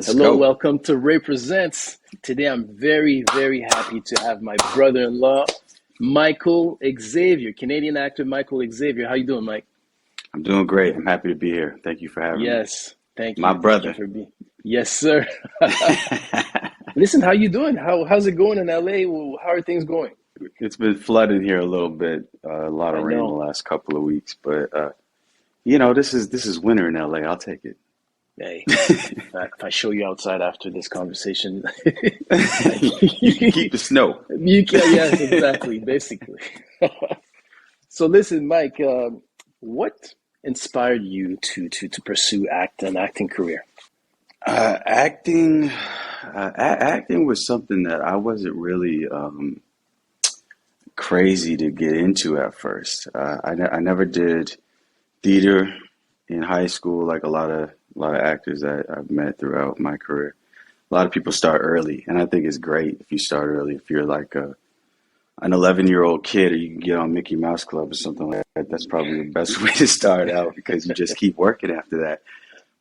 Let's Hello, go. welcome to Ray Presents. Today I'm very, very happy to have my brother-in-law, Michael Xavier, Canadian actor Michael Xavier. How you doing, Mike? I'm doing great. I'm happy to be here. Thank you for having me. Yes, thank My you. Thank you brother. for being. Yes, sir. Listen, how you doing? How's it going in LA? How are things going? It's been flooding here a little bit. A lot I of rain the know. last couple of weeks, but this is winter in LA. I'll take it. Hey, if I show you outside after this conversation, You can keep the snow. you can. Yes, exactly. Basically. So listen, Mike. What inspired you to pursue an acting career? Acting, acting was something that I wasn't really crazy to get into at first. I never did theater in high school like a lot of actors that I've met throughout my career. A lot of people start early, and I think it's great if you start early. If you're like an 11-year-old kid, or you can get on Mickey Mouse Club or something like that, that's probably the best way to start out because you just keep working after that.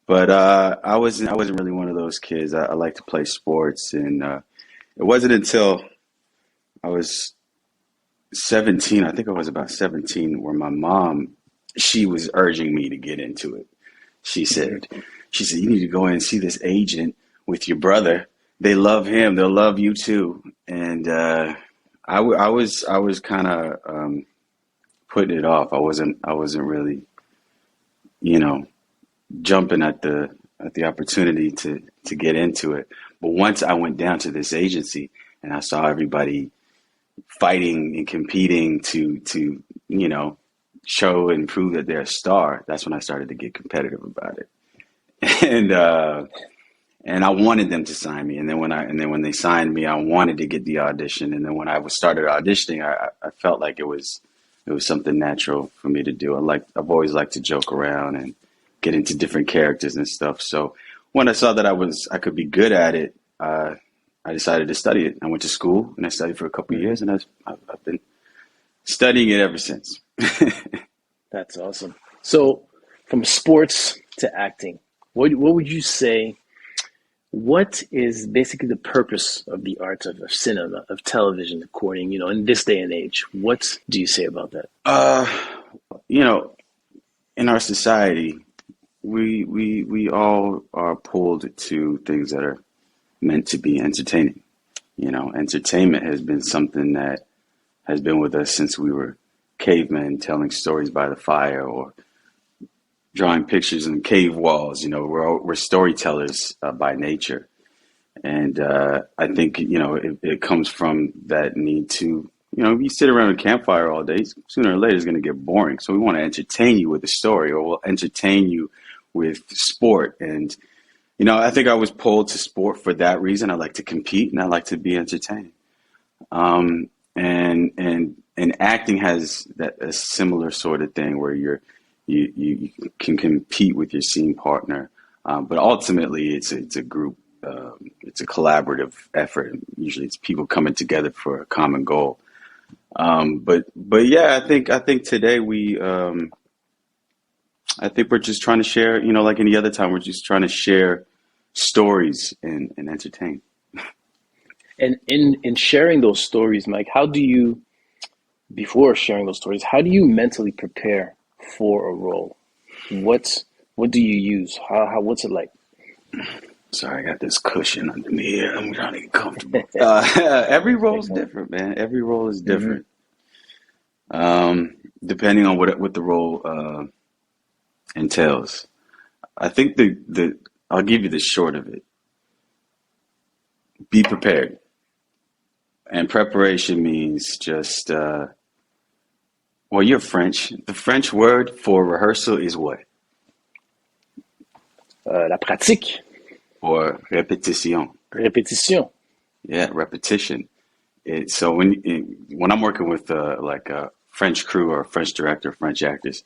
But I wasn't really one of those kids. I like to play sports, and it wasn't until I was 17. I think I was about 17, where my mom, she was urging me to get into it. She said, you need to go in and see this agent with your brother. They love him. They'll love you too. And I was kind of putting it off. I wasn't really, you know, jumping at the opportunity to get into it. But once I went down to this agency and I saw everybody fighting and competing to show and prove that they're a star, that's when I started to get competitive about it. And and I wanted them to sign me. And then when they signed me, I wanted to get the audition. And then when I started auditioning, I felt like it was something natural for me to do. I've always liked to joke around and get into different characters and stuff. So when I saw that I could be good at it, I decided to study it. I went to school and I studied for a couple of years, and I've been studying it ever since. That's awesome. So, from sports to acting, what would you say? What is basically the purpose of the art of cinema, of television, according, in this day and age? What do you say about that? In our society, we all are pulled to things that are meant to be entertaining. Entertainment has been something that has been with us since we were cavemen, telling stories by the fire or drawing pictures in cave walls. We're storytellers by nature, and I think it comes from that need to. If you sit around a campfire all day, sooner or later it's going to get boring. So we want to entertain you with a story, or we'll entertain you with sport. And I think I was pulled to sport for that reason. I like to compete and I like to be entertaining. And acting has a similar sort of thing where you can compete with your scene partner, but ultimately it's a group, it's a collaborative effort. Usually it's people coming together for a common goal. But yeah, I think today I think we're just trying to share, like any other time, we're just trying to share stories and entertain. And in sharing those stories, Mike, before sharing those stories, how do you mentally prepare for a role? What do you use? What's it like? Sorry, I got this cushion under me here. I'm trying to get comfortable. Every role is different, man. Every role is different. Depending on what the role entails. I think I'll give you the short of it. Be prepared. And preparation means just, you're French. The French word for rehearsal is what? La pratique. Or répétition. Répétition. Yeah, repetition. So when I'm working with like a French crew or a French director, French actors,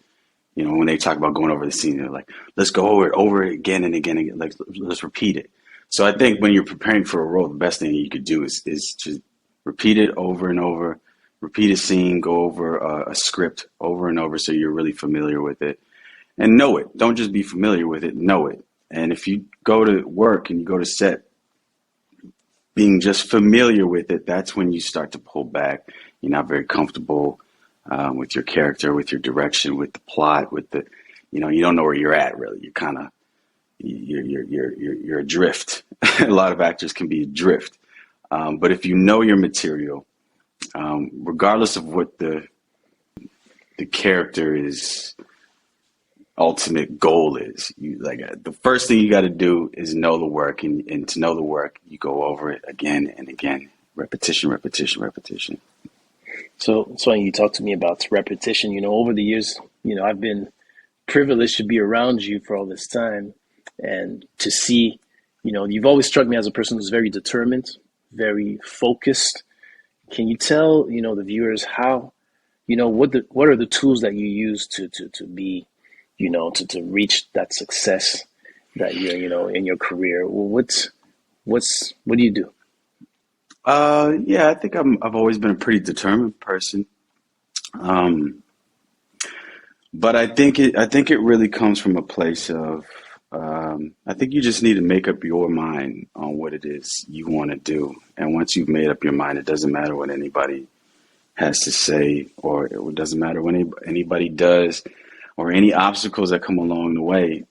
when they talk about going over the scene, they're like, let's go over it again and again and again. Like, let's repeat it. So I think when you're preparing for a role, the best thing you could do is just repeat it over and over, repeat a scene, go over a script over and over so you're really familiar with it. And know it. Don't just be familiar with it, know it. And if you go to work and you go to set being just familiar with it, that's when you start to pull back. You're not very comfortable with your character, with your direction, with the plot, with the, you don't know where you're at really. You're kind of you're adrift. A lot of actors can be adrift, but if you know your material, regardless of what the character is ultimate goal is, you like the first thing you got to do is know the work, and to know the work, you go over it again and again, repetition, repetition, repetition. So when you talk to me about repetition, over the years, I've been privileged to be around you for all this time and to see, you've always struck me as a person who's very determined, very focused. Can you tell, the viewers how, what are the tools that you use to be, to reach that success that you're, in your career? What do you do? Yeah, I think I've always been a pretty determined person. But I think it really comes from a place of, I think you just need to make up your mind on what it is you want to do. And once you've made up your mind, it doesn't matter what anybody has to say, or it doesn't matter what anybody does, or any obstacles that come along the way.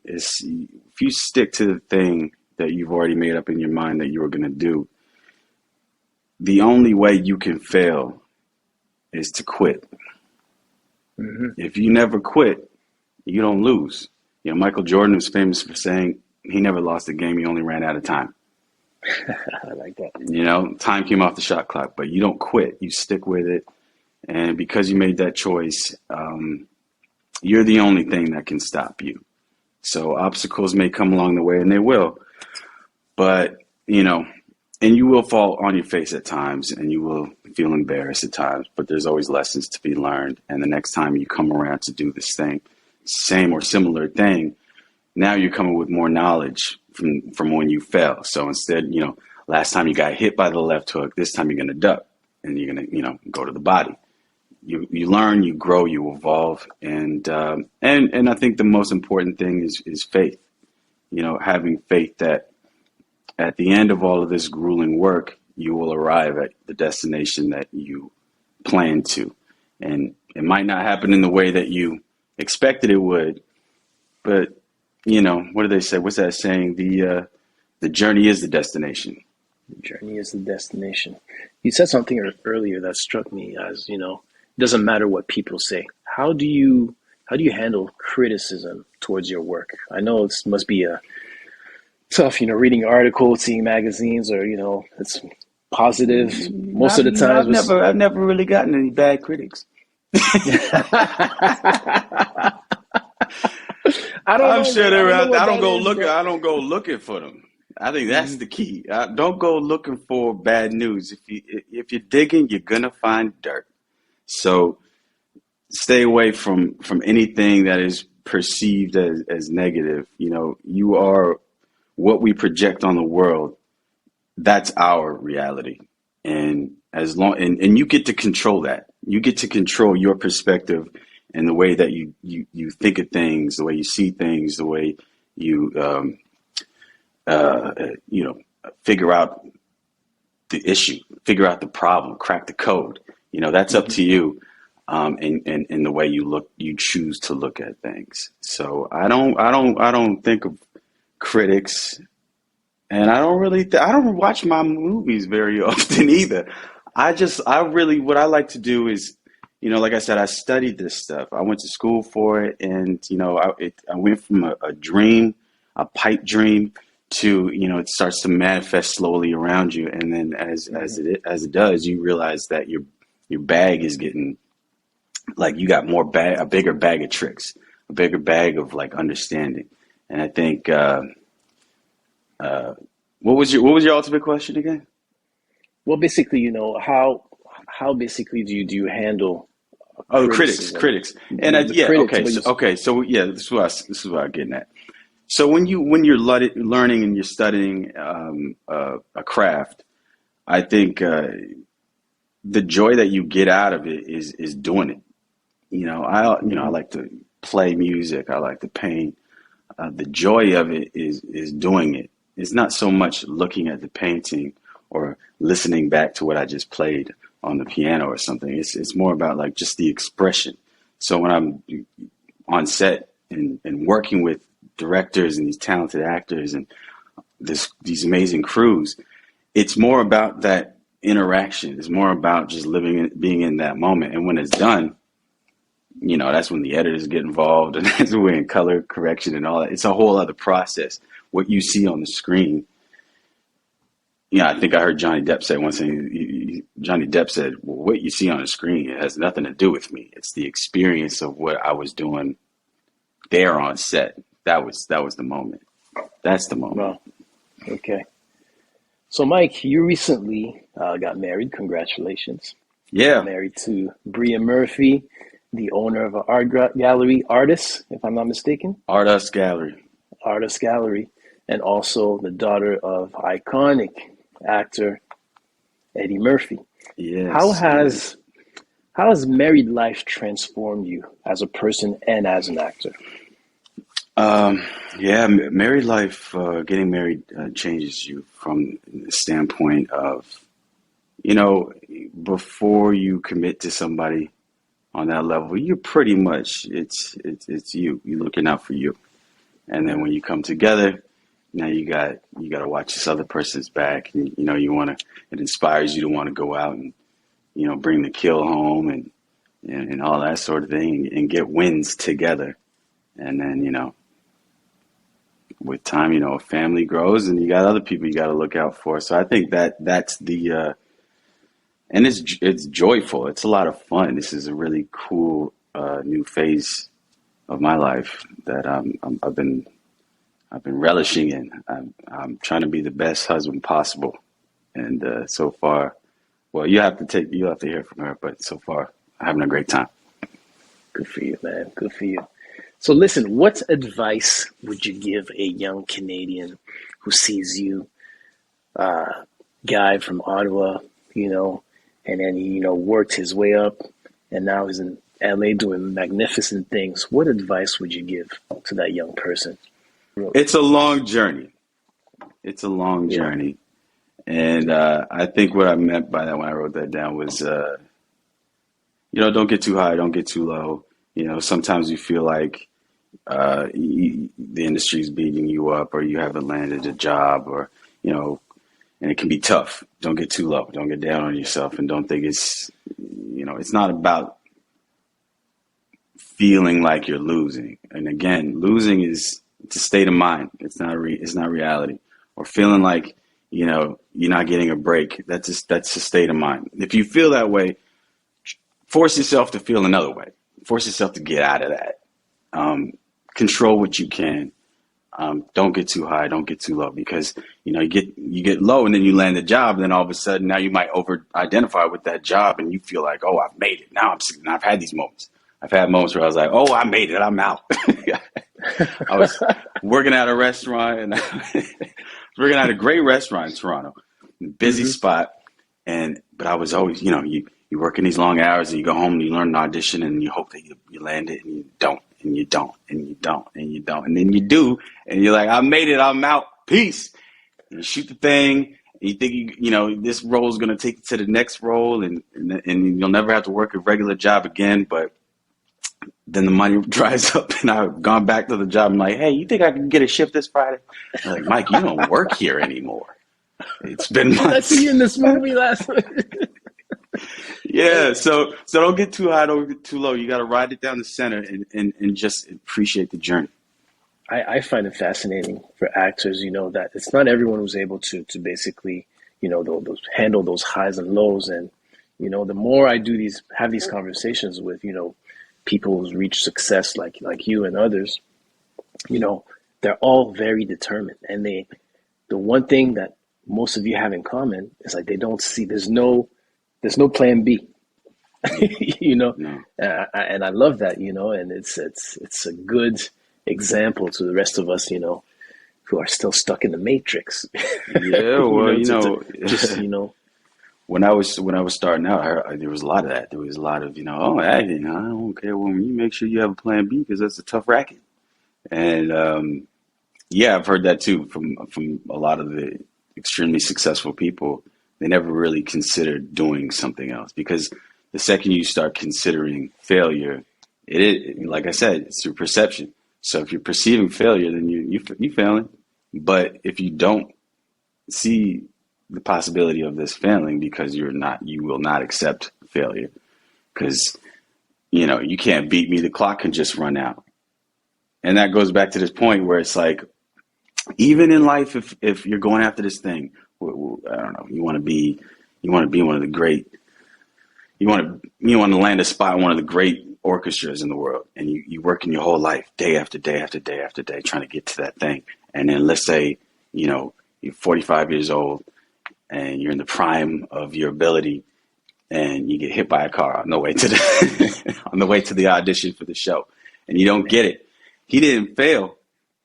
If you stick to the thing that you've already made up in your mind that you were going to do, the only way you can fail is to quit. Mm-hmm. If you never quit, you don't lose. Michael Jordan was famous for saying he never lost a game. He only ran out of time. I like that. Time came off the shot clock, but you don't quit. You stick with it. And because you made that choice, you're the only thing that can stop you. So obstacles may come along the way, and they will. But, and you will fall on your face at times, and you will feel embarrassed at times, but there's always lessons to be learned. And the next time you come around to do this thing, same or similar thing, now you're coming with more knowledge from when you fell. So instead, last time you got hit by the left hook, this time you're going to duck, and you're going to, go to the body. You learn, you grow, you evolve. And I think the most important thing is faith, having faith that at the end of all of this grueling work, you will arrive at the destination that you plan to. And it might not happen in the way that you expected it would, but what do they say? What's that saying? The journey is the destination. The journey is the destination. You said something earlier that struck me as, it doesn't matter what people say. How do you handle criticism towards your work? I know it must be tough, reading articles, seeing magazines, or, it's positive most of the time. I've never really gotten any bad critics. I'm sure they're out there. I don't go looking for them. I think that's the key. Don't go looking for bad news. If you're digging, you're gonna find dirt. So stay away from anything that is perceived as negative. You are what we project on the world. That's our reality, and and you get to control that. You get to control your perspective and the way that you think of things, the way you see things, the way you figure out the issue, figure out the problem, crack the code. That's up to you, and the way you choose to look at things. So I don't think of critics, and I don't watch my movies very often either. What I like to do is, like I said, I studied this stuff. I went to school for it, and I went from a dream, a pipe dream, to it starts to manifest slowly around you, and then as it does, you realize that your bag is getting, like, you got a bigger bag of tricks, a bigger bag of like understanding. And I think what was your ultimate question again? Well, basically, how basically do you handle critics, and so this is what I'm getting at. So when you're learning and you're studying a craft, I think the joy that you get out of it is doing it. I like to play music. I like to paint. the joy of it is doing it. It's not so much looking at the painting or listening back to what I just played on the piano or something. It's more about like just the expression. So when I'm on set and working with directors and these talented actors and these amazing crews, it's more about that interaction. It's more about just being in that moment. And when it's done, that's when the editors get involved, and that's when color correction and all that. It's a whole other process. What you see on the screen, I think I heard Johnny Depp say one thing. Johnny Depp said, "Well, what you see on the screen, it has nothing to do with me. It's the experience of what I was doing there on set. That was the moment. That's the moment." Well, okay. So, Mike, you recently got married. Congratulations. Yeah. Married to Bria Murphy, the owner of an art gallery, Artist, if I'm not mistaken. Artist Gallery. Artist Gallery. And also the daughter of iconic actor Eddie Murphy. Yes. How has married life transformed you as a person and as an actor? Yeah, married life, getting married changes you from the standpoint of, before you commit to somebody on that level, you're pretty much, it's you. You're looking out for you. And then when you come together, now you got to watch this other person's back. And, it inspires you to want to go out and, bring the kill home and all that sort of thing and get wins together. And then, with time, a family grows and you got other people you got to look out for. So I think that's the, and it's joyful. It's a lot of fun. This is a really cool new phase of my life that I've been relishing in. I'm trying to be the best husband possible, and so far, well, you'll have to hear from her, but so far, I'm having a great time. Good for you, man. Good for you. So listen, what advice would you give a young Canadian who sees you, guy from Ottawa, and then he, worked his way up and now he's in LA doing magnificent things? What advice would you give to that young person? It's a long journey. It's a long journey. And I think what I meant by that when I wrote that down was, don't get too high, don't get too low. Sometimes you feel like the industry's beating you up or you haven't landed a job or, and it can be tough. Don't get too low. Don't get down on yourself and don't think it's not about feeling like you're losing. And again, losing it's a state of mind. It's not reality. Or feeling like, you're not getting a break. That's a state of mind. If you feel that way, force yourself to feel another way. Force yourself to get out of that. Control what you can. Don't get too high. Don't get too low because, you get low and then you land a job. And then all of a sudden now you might over-identify with that job and you feel like, oh, I've made it. Now I've had these moments. I've had moments where I was like, oh, I made it. I'm out. I was working at a restaurant and working at a great restaurant in Toronto, busy spot. But I was always, you work in these long hours and you go home and you learn an audition and you hope that you land it and you don't, and you don't, and you don't, and you don't. And then you do, and you're like, I made it, I'm out, peace. And you shoot the thing, and you think, this role is going to take you to the next role and you'll never have to work a regular job again. But then the money dries up and I've gone back to the job. I'm like, hey, you think I can get a shift this Friday? I'm like, Mike, you don't work here anymore. It's been months. I see you in this movie last week. Yeah, so don't get too high, don't get too low. You got to ride it down the center and just appreciate the journey. I find it fascinating for actors, that it's not everyone who's able to basically, handle those highs and lows. And, the more I have these conversations with, people who's reached success like you and others, they're all very determined. And the one thing that most of you have in common is like they don't see there's no plan B. No. And I love that, and it's a good example to the rest of us, who are still stuck in the matrix. Yeah, well, just when I was starting out, there was a lot of that. There was a lot of, I don't care. Well, you make sure you have a plan B because that's a tough racket. And yeah, I've heard that too from a lot of the extremely successful people. They never really considered doing something else because the second you start considering failure, like I said, it's your perception. So if you're perceiving failure, then you failing. But if you don't see the possibility of this failing because you will not accept failure because you can't beat me. The clock can just run out. And that goes back to this point where it's like, even in life, if you're going after this thing, I don't know, you want to be one of the great, you want to land a spot in one of the great orchestras in the world, and you working your whole life, day after day after day after day, trying to get to that thing. And then let's say, you're 45 years old and you're in the prime of your ability, and you get hit by a car on the way to the on the way to the audition for the show, and you don't get it. He didn't fail.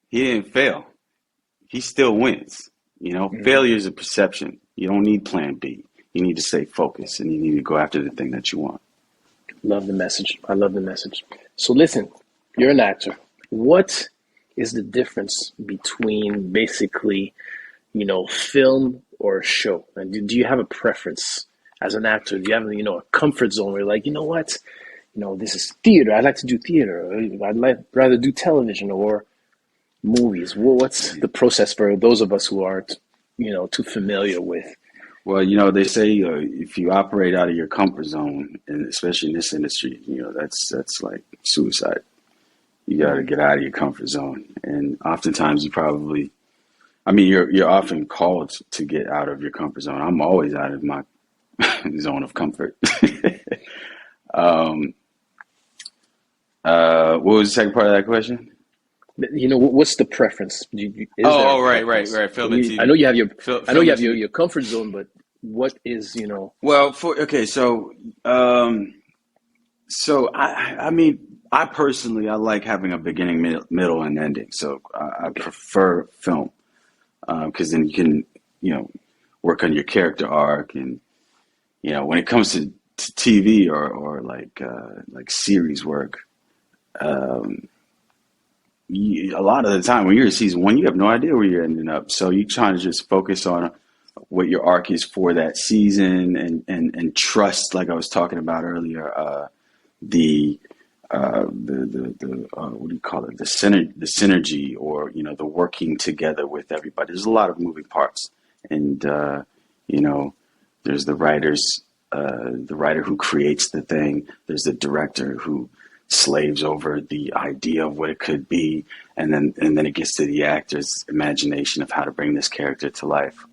He didn't fail. He still wins. Failure is a perception. You don't need plan B. You need to stay focused, and you need to go after the thing that you want. Love the message. I love the message. So listen, you're an actor. What is the difference between basically, film or show? And do you have a preference as an actor? Do you have, a comfort zone where you're like, you know what? This is theater. I'd like to do theater. I'd rather do television or movies. What's the process for those of us who aren't, too familiar with? Well, they say if you operate out of your comfort zone, and especially in this industry, that's like suicide. You got to get out of your comfort zone, and oftentimes you're often called to get out of your comfort zone. I'm always out of my zone of comfort. What was the second part of that question? What's the preference? Right. Film and TV. I know you have your comfort zone, but what is Well, I personally I like having a beginning, middle, and ending. So I prefer film because then you can work on your character arc, and when it comes to TV or like series work. A lot of the time when you're in season one, you have no idea where you're ending up. So you're trying to just focus on what your arc is for that season and trust, like I was talking about earlier, the what do you call it? The synergy or, the working together with everybody. There's a lot of moving parts, and, there's the writer who creates the thing. There's the director who slaves over the idea of what it could be, and then it gets to the actor's imagination of how to bring this character to life.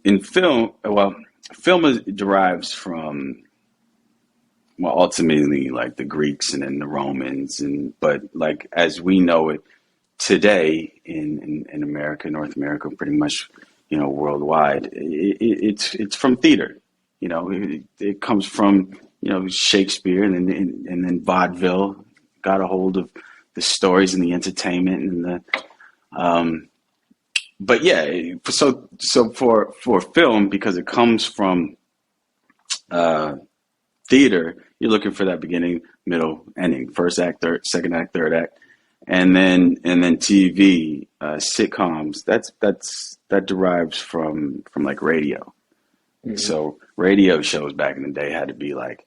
In film, derives from, ultimately like the Greeks and then the Romans, but like as we know it today in America, North America, pretty much, worldwide, it's from theater. It comes from Shakespeare, and then vaudeville got a hold of the stories and the entertainment and the but yeah, so for film, because it comes from theater, you're looking for that beginning, middle, ending, first act, second act, third act, and then TV, sitcoms. That derives from like radio. Mm-hmm. So radio shows back in the day had to be like,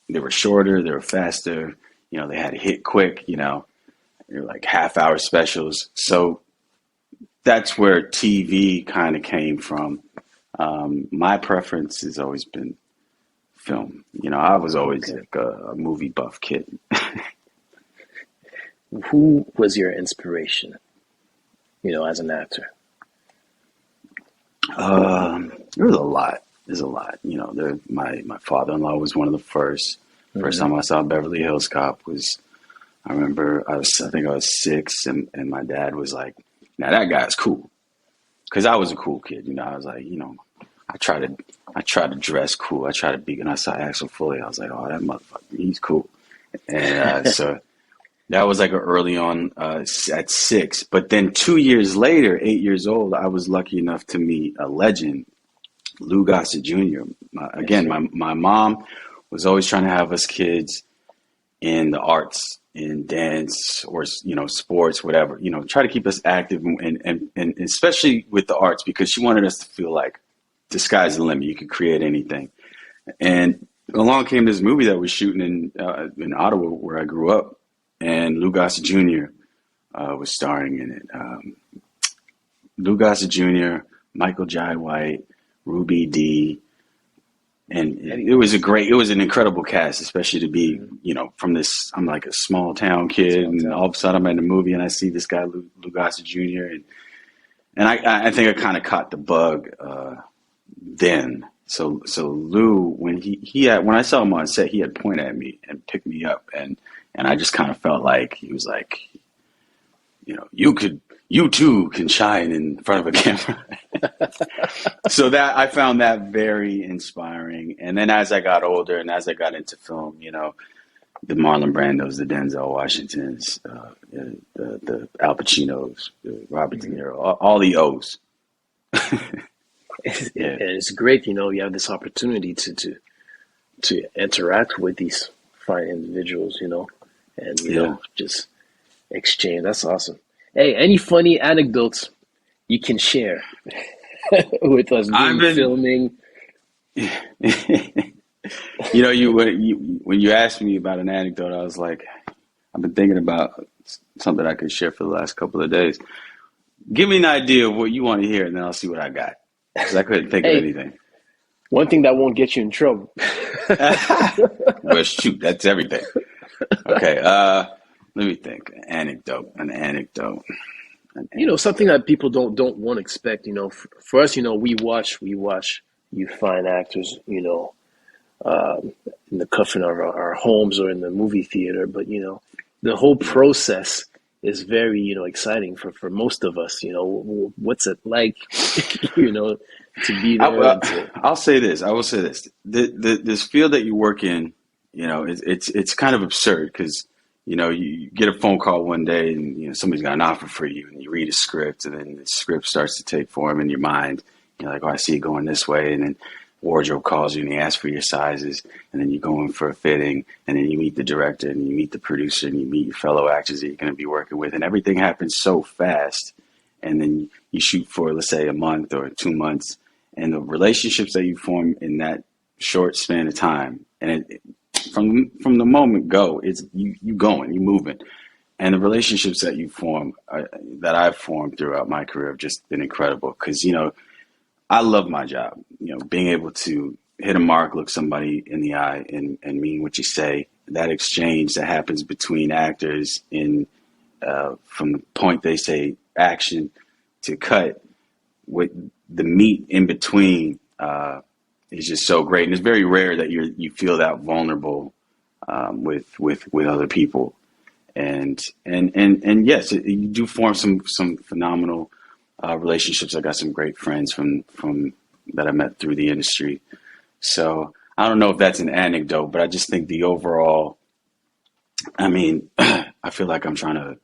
they were shorter, they were faster, they had to hit quick, they were like half-hour specials. So that's where TV kind of came from. My preference has always been film. I was always like a movie buff kid. Who was your inspiration, as an actor? There's a lot. My father-in-law was one of the first. Mm-hmm. First time I saw Beverly Hills Cop was, I remember I think I was 6, and my dad was like, "Now that guy's cool," because I was a cool kid. I was like, I try to dress cool. I try to be. And I saw Axel Foley, I was like, "Oh, that motherfucker, he's cool." And so that was like early on at 6. But then 2 years later, 8 years old, I was lucky enough to meet a legend, Lou Gossett Jr. My mom was always trying to have us kids, in the arts, in dance or sports, whatever. Try to keep us active and especially with the arts because she wanted us to feel like the sky's the limit. You could create anything. And along came this movie that was shooting in Ottawa, where I grew up, and Lou Gossett Jr. Was starring in it. Lou Gossett Jr., Michael Jai White, Ruby Dee, and it was an incredible cast, especially to be, from this. I'm like a small town kid, and all of a sudden I'm in a movie and I see this guy Lou Gossett Jr. and I think I kind of caught the bug then. So Lou, when when I saw him on set, he had pointed at me and picked me up, and I just kind of felt like he was like, you too can shine in front of a camera. So that I found that very inspiring. And then as I got older and as I got into film, the Marlon Brandos, the Denzel Washingtons, the Al Pacinos, the Robert De Niro, all the O's. Yeah. And it's great, you have this opportunity to interact with these fine individuals, and just exchange. That's awesome. Hey, any funny anecdotes you can share with us filming? When you asked me about an anecdote, I was like, I've been thinking about something I could share for the last couple of days. Give me an idea of what you want to hear, and then I'll see what I got. Because I couldn't think of anything. One thing that won't get you in trouble. Well, shoot, that's everything. Okay, let me think. An anecdote. Something that people don't want to expect. For us, we watch you fine actors, in the coffin of our homes or in the movie theater. But the whole process is very exciting for most of us. What's it like, to be there? I'll say this. I will say this. This field that you work in, it's kind of absurd because. You get a phone call one day and, somebody's got an offer for you and you read a script and then the script starts to take form in your mind. You're like, oh, I see it going this way. And then wardrobe calls you and they ask for your sizes. And then you go in for a fitting and then you meet the director and you meet the producer and you meet your fellow actors that you're going to be working with. And everything happens so fast. And then you shoot for, let's say, a month or 2 months. And the relationships that you form in that short span of time, and from the moment go, it's you going, you moving, and the relationships that you form, that I've formed throughout my career, have just been incredible. Because I love my job. Being able to hit a mark, look somebody in the eye, and mean what you say. That exchange that happens between actors from the point they say action to cut, with the meat in between. Is just so great, and it's very rare that you feel that vulnerable with other people, and yes, you do form some phenomenal relationships. I got some great friends from that I met through the industry. So I don't know if that's an anecdote, but I just think the overall. I mean, I feel like I'm trying to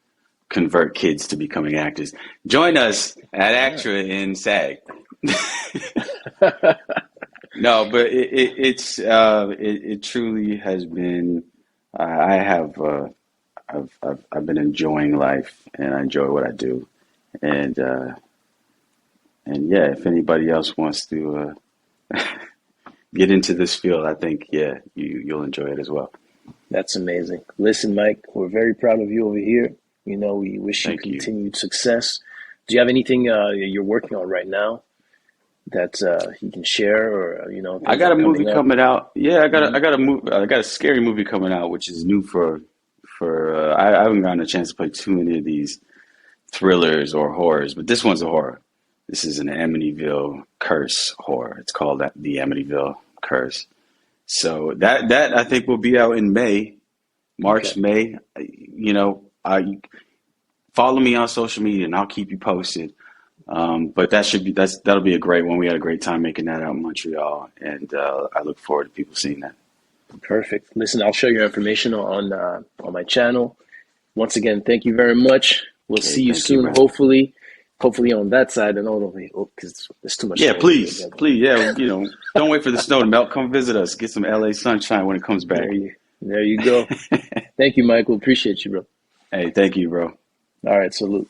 convert kids to becoming actors. Join us at ACTRA in SAG. No, but it truly has been. I've been enjoying life, and I enjoy what I do, and yeah, if anybody else wants to get into this field, I think you'll enjoy it as well. That's amazing. Listen, Mike, we're very proud of you over here. We wish you continued success. Do you have anything you're working on right now that you can share, or I got a movie coming out. Yeah, I got a scary movie coming out, which is new for I haven't gotten a chance to play too many of these thrillers or horrors, but this one's a horror. This is an Amityville Curse horror. It's called the Amityville Curse. So that I think will be out in March, May. Follow me on social media and I'll keep you posted. But that'll be a great one. We had a great time making that out in Montreal, and I look forward to people seeing that. Perfect. Listen, I'll share your information on my channel. Once again, thank you very much. We'll see you soon. Hopefully on that side, and because there's too much. Yeah, please. Yeah, don't wait for the snow to melt. Come visit us. Get some LA sunshine when it comes back. There you go. Thank you, Michael. Appreciate you, bro. Hey, thank you, bro. All right, salute.